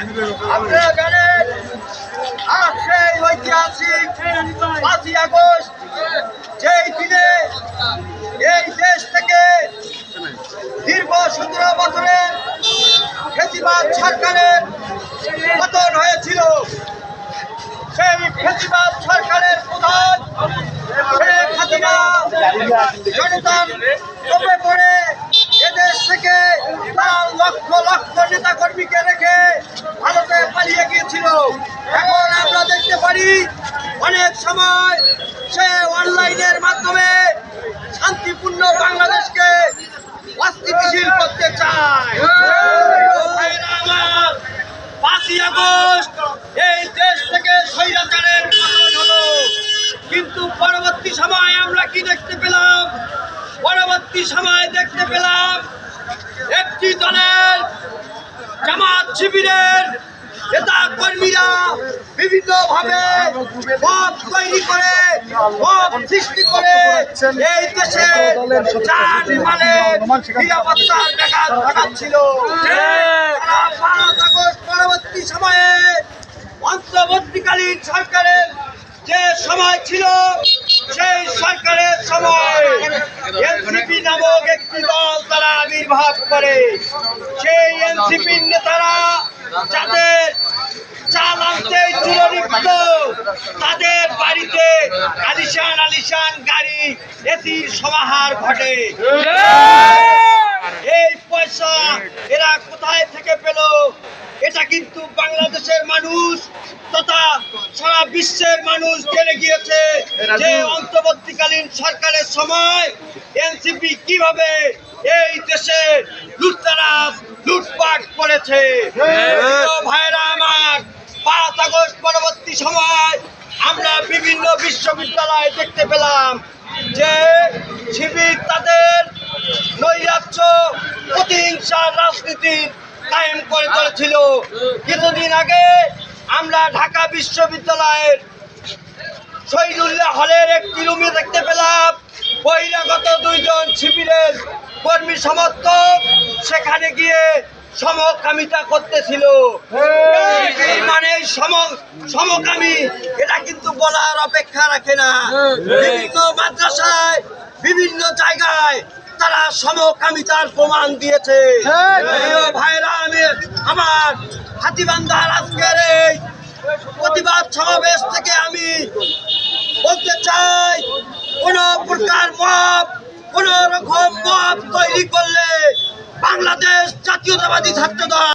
আপনারা জানেন আজ সেই ঐতিহাসিক 5ই আগস্ট যেই দিনে এই দেশ থেকে দীর্ঘ 17 বছরের ফ্যাসিবাদ সরকারের পতন হয়েছিল। সেই ফ্যাসিবাদ সরকারের প্রধান শেখ হাসিনা জনতার চাপে পড়ে এদেশ থেকে তার লক্ষ লক্ষ নেতা কর্মীকে রেখে ভারতে পালিয়ে গিয়েছিল। এখন আমরা দেখতে পারি অনেক সময় সে অনলাইনের মাধ্যমে শান্তিপূর্ণ বাংলাদেশকে অস্থিতিশীল করতে চায়। 5ই আগস্ট এই দেশ থেকে স্বৈরাচারের পতন হলো, কিন্তু পরবর্তী সময় আমরা কি দেখতে পেলাম? পরবর্তী সময় দেখতে পেলাম একটি দলের জামাত শিবিরের নেতা কর্মীরা বিভিন্নভাবে মত তৈরি করে মত সৃষ্টি করে এই দেশে যানবাহনের নিরাপত্তার ব্যাঘাত ঘটাচ্ছিল। 5 আগস্ট পরবর্তী সময়ে অন্তর্বর্তীকালীন সরকারের যে সময় ছিল, সেই সরকারের সময় এনসিপি নামক একটি দল তারা আবির্ভাব করে। সেই এনসিপির নেতারা যাদের চাল আনতে চুরলিপ্ত, তাদের বাড়িতে আলিশান আলিশান গাড়ি এসির সমাহার ঘটে। এই পয়সা এরা কোথায় থেকে পেল? এটা কিন্তু বাংলাদেশের মানুষ তথা সারা বিশ্বের মানুষ জেনে গিয়েছে যে অন্তর্বর্তীকালীন সরকারের সময় এনসিপি কিভাবে এই দেশে লুটপাট করেছে। ভাইরা আমার, 5 আগস্ট পরবর্তী সময় আমরা বিভিন্ন বিশ্ববিদ্যালয়ে দেখতে পেলাম যে শিবির তাদের নৈরাজ্য প্রতিহিংসার রাজনীতি কায়েম করে চলেছিল। কিছুদিন আগে আমরা ঢাকা বিশ্ববিদ্যালয়ের শহীদুল্লাহ হলের একটি রুমে দেখতে পেলাম বহিরাগত 2 জন শিবিরের কর্মী সমর্থক সেখানে গিয়ে সমকামিতা করতেছিল। মানে সমকামী এটা কিন্তু বলার অপেক্ষা রাখে না। বিভিন্ন মাদ্রাসায় বিভিন্ন জায়গায় তারা সমকামিতার প্রমাণ দিয়েছে। ভাইরা আমার, হাতীবান্ধার আজকের এই প্রতিবাদ সমাবেশ থেকে আমি বলতে চাই, কোন প্রকার কোন রকম মত তৈরি করলে বাংলাদেশ জাতীয়তাবাদী ছাত্র দল